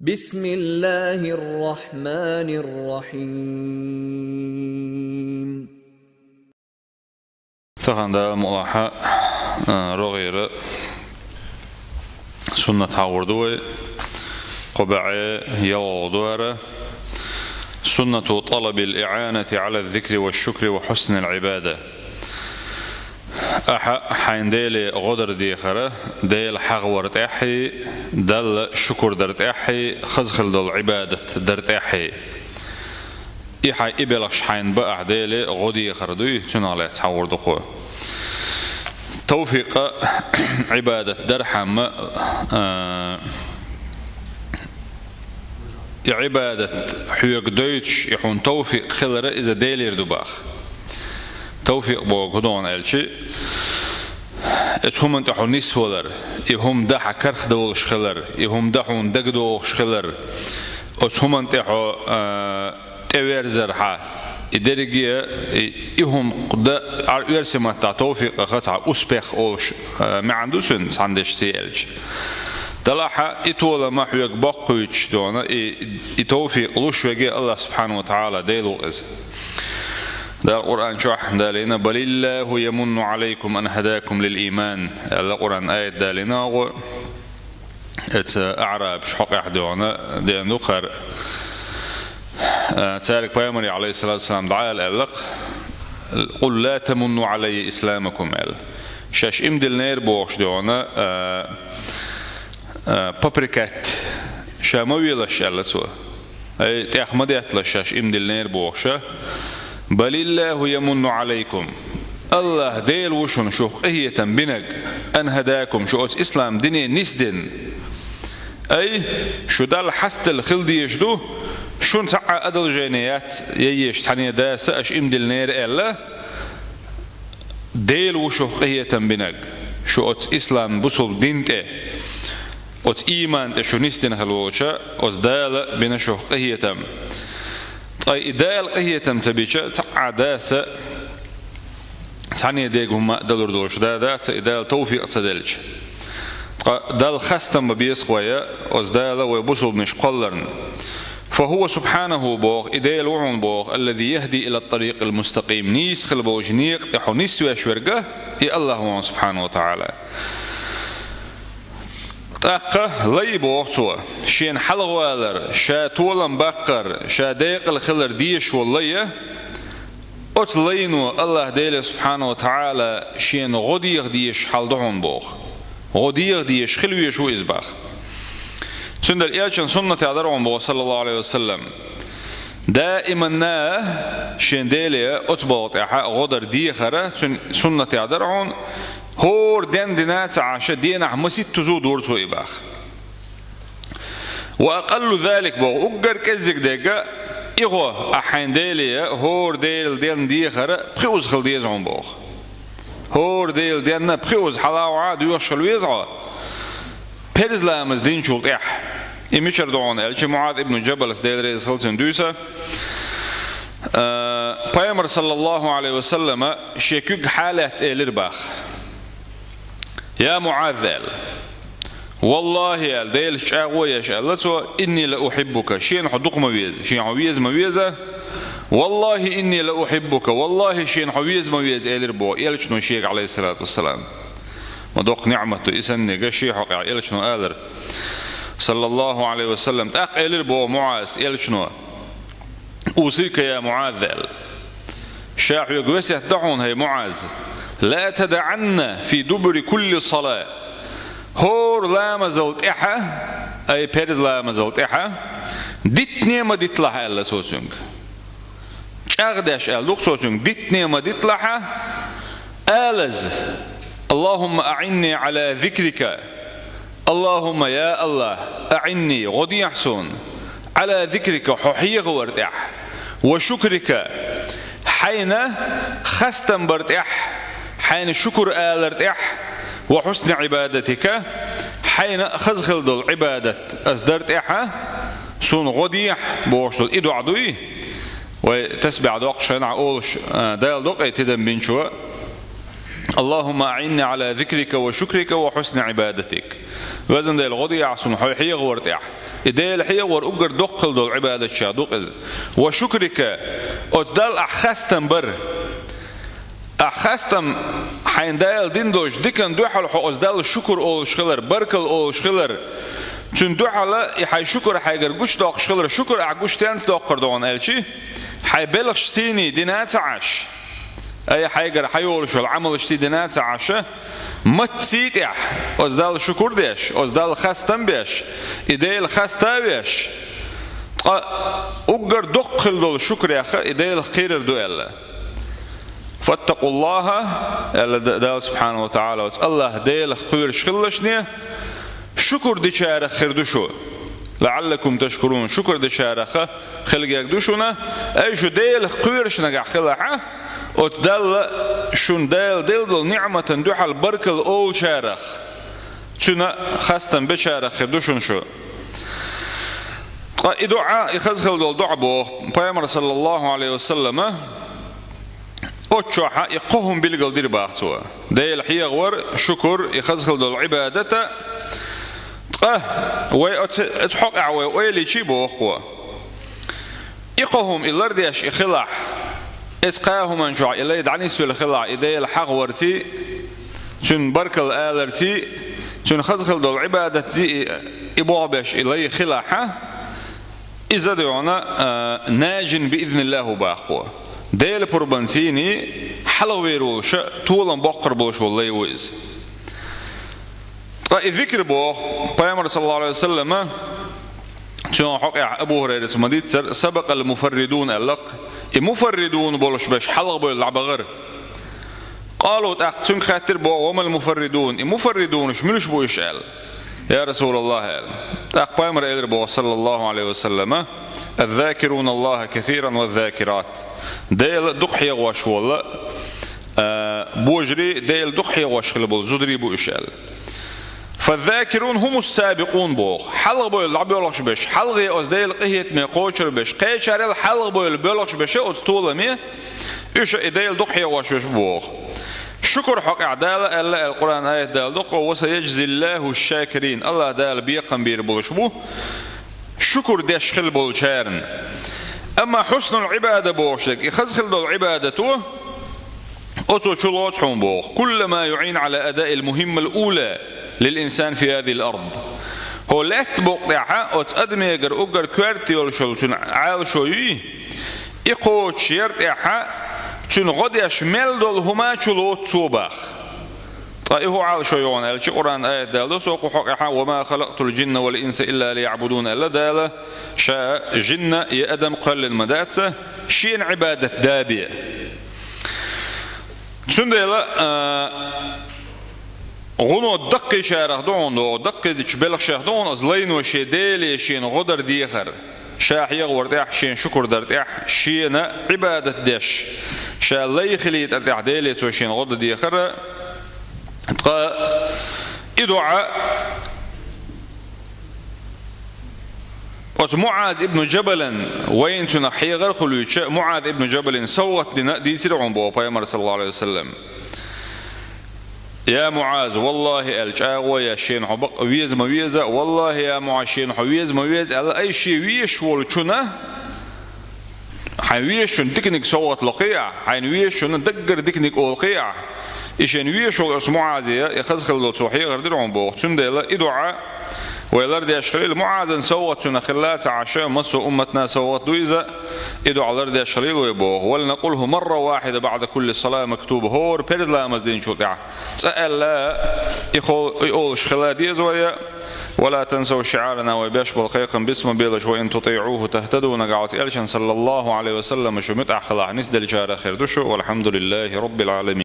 بسم الله الرحمن الرحيم. تغندا ملاحة رغير سنة عوردوه قبعي يوضوه سنة طلب الإعانة على الذكر والشكر وحسن العبادة. حين ديل غدر ديخرة ديل حغور تحي دل شكر درت أحي خزخل دل عبادة درت أحي إحي إبلغش حين بقى ديل غدي خردوي تنالي تعور دقوه توفيق عبادة درحم عبادة حيوك دويتش يحون توفيق خلرة إذا ديل يردباخ توفيق بو قدون ألشي اتهم انتحو نسولر يهم دحا كرخ دول شخلر يهم دحون دقدو شخلر اتهم انتحو تيوير زرحا إدرجية يهم قد يرسم تاع توفيق قطع أسبخ أولش ما عندوسن ساندش سيلج دلحا إتولا ما حيوك بقويتش دونا إتوفيق لوش وجه الله سبحانه وتعالى ديلو إز ده القرآن شرح دالنا بل الله يمن عليكم أن هداكم للإيمان القرآن آية دالنا أعراب شحق أحدونا دين دخر تارك بيامري عليه الصلاة والسلام دعاء الألق قل لا تمنوا علي إسلامكم شاش إمدل نير بوش دونا بابريكات شاموي لش ألتوا أي تأخمديت لشاش إمدل نير بوشه بل الله يمن عليكم الله ديل وشون شو قهية بنق أن هداكم شو إسلام دنيا نسدن أي شو دال حست الخلدي يجدو شون سعى أدل جينيات ييش تحني دا سأش إمدل نير إلا ديل وشو قهية بنق شو إسلام بصل دينته إيمان شو نسدن خلوشة دال بنا شو قهية أي إدال قهية تمسبيشة تعداسة تعني ديجهم ما دلور دولش دا إدال توفيق تدلش دال خستم بيسقويا أزدال ويبصل مش قلرن فهو سبحانه بوغ إدال وعن بوغ الذي يهدي إلى الطريق المستقيم نيس خلبوج نيق تحو نسوى شورقه إي الله سبحانه وتعالى تاقه لي بوقتوا شين حلوالر شا طولن بقر شا ديق الخلر ديش والليه أتلينو الله ديله سبحانه وتعالى شين غديغ ديش حلدعون بوغ غديغ ديش خلوية شو إزباخ سندر إياشن سنة عدرون بوغ صلى الله عليه وسلم دائما نا شين ديله أتبوط غدر ديخرة سنة عدرون هور دين دينات عاشا دينا مسيت تزود ورثو إباخ وأقل ذلك بو أقر كزك ديقا إغوى أحين ديليا هور ديل دين ديخرة بخيوز خل ديزعون بوخ هور ديل دينا بخيوز حلاو عاد يوشل ويزعو بيرز لامز دين شولت إح إميشر دعون ألشي معاذ ابن جبل ديل ريز خلصن دوسا بيامر صلى الله عليه وسلم شيكوك حالات إلير باخ يا معاذ والله يا ديل شاغويا شالتو إني لأحبك شين حدوق مويز شين حويز مويزة والله إني لأحبك والله شين حويز مويز إلربو إلشنو شيخ عليه الصلاة والسلام ودوق نعمته إسني قشي حقع إلشنو آلر صلى الله عليه وسلم تاق إلربو معاذ إلشنو أوصيك يا معاذ شاح يقوسي دعون هي معاذ لا تدعنا في دبر كل صلاة هور لا مزلت إحا أي بيرز لا مزلت إحا ديتني ما ديتلها إلا سوسنج أغداش ألوك سوسنج ديتني ما ديتلها آلز اللهم أعني على ذكرك اللهم يا الله أعني غدي يحسون على ذكرك ححي غورت إح وشكرك حين خستن برت إح حين شكر آلرت إح وحسن عبادتك حين خزخل دل عبادة أصدرت إحا سون غديح بوشل إدو عدوي وتسبع دوقشن عقولش دال دوق تدن بنشوى اللهم أعني على ذكرك وشكرك وحسن عبادتك وزن دال غديح سون حيحي غورت إح إديل حيا ورقر دقل دول عبادة شادوق وشكرك أتدل أحخستم بر أحخستم حين دايل دين دوش ديكن دوحل حو أتدل شكر أول شخلر بركل أول شخلر تون دوحل يحي شكر حيقر قوش دوق شخلر شكر أعقوش تانس دوقر دون ألشي حي بلغ شتيني دينات عش أي حيقر حيول شو العمل شتي دينات عشه متسيت إح أزدال شكر ديش أزدال خستم بيش إديل خستا بيش أقر دقل دول شكر يا أخي إديل خير دو إلا فاتقوا الله إلا دال سبحانه وتعالى الله ديل خير شخلشني شكر دي شارخ خير دوشو لعلكم تشكرون شكر دي شارخ خلقك دوشونا أي شو ديل خير شنقع خلحة وتدل شون دل نعمة دوحة البركة الأول شارخ شنا خاستن بشارخ دوشون شو دعاء يخزخل دول دعبو بيامر صلى الله عليه وسلم أتشوحا يقوهم بالقل دير باختوا ديل حيغور شكر يخزخل دول عبادته ويتحق عوي ويلي شيبو أخوة يقوهم إلارديش يخلح إسقاهم من جوع إلا يدعني سوى الخلع إدي الحق ورتي شن بركل آلرتي شن خزخل دول عبادة زي إبوابش إلا خلعها إذا دعونا ناجن بإذن الله باقوة ديل بربنتيني حلويروش طولا بقر بوش والله يوز الذكر بوخ بيامر صلى الله عليه وسلم شو حق أبو هريرة مديت سبق المفردون اللق المفردون بولش باش حلق بول العبغر قالوا تأخذون خاطر بو وما المفردون المفردون شملش بو يشعل يا رسول الله تأخذ بيامر إلر بو صلى الله عليه وسلم الذاكرون الله كثيرا والذاكرات ديل دقحي واش والله بوجري ديل دقحي واش خلبول زدري بو يشعل فالذاكرون هم السابقون بوخ حلق بول العبيولش باش حلقي أزديل قهيت مي قوشر باش قيشر الحلق بول بيولش باش أتطول مي إيش إديل دقحي واش بوخ شكر حق عدالة ألا القرآن آية دال دقه وسيجزي الله الشاكرين الله دال بيقن بير بولش بو شكر ديش خل بول شارن أما حسن العبادة بوشك يخزخل دول عبادته أتو شلوت حون بوخ كل ما يعين على أداء المهمة الأولى للإنسان في هذه الأرض هو لا تبقى أتقدم يجر أجر كوارتي ولا شلون عال شوي يقوت يرتاح تون غد يشمل دول هما شلوت صوبخ طيب هو عال شوي وانا القرآن آية دالة سوق حقها وما خلقت الجن والإنس إلا ليعبدون إلا دالة شاء جن يا أدم قل المداتة شين عبادة دابية شن دالة غنو دقي شارخ دون دو دقي تشبلخ شارخ دون أزلين وشيدالي شين غدر ديخر شاح يغور ديح شين شكر درتيح شين عبادة ديش شا لي خليت ارتيح ديلي وشين غدر ديخر إدعاء معاذ ابن جبل وين تنحي غير خلوش معاذ ابن جبل سوت لنا دي سرعون بو بيامر صلى الله عليه وسلم يا معاذ والله الجاوة يا شين حبق ويز مويزة والله يا معاشين حويز مويز على أي شيء ويش والشنا حيويش دكنك سوت لقيع حيويش ندقر دكنك أولقيع إيشين ويش والاسمع عزية يخزخل لو توحي غير درعون بو تندل إدعاء ويلرد يشخليل معاذ سوت تنخلات عشاء مصر أمتنا سوت دويزة إدعاء لرد يشخليل ويبوه ولنقوله مرة واحدة بعد كل صلاة مكتوب هور بيرز لا مزدين شوتع سأل لا يقول شخلات يزوية ولا تنسوا شعارنا ويباش بالقيقا باسم بيلش وإن تطيعوه تهتدوا نقعت إلشان صلى الله عليه وسلم شمت أخلاع نسد الجارة خير دشو والحمد لله رب العالمين.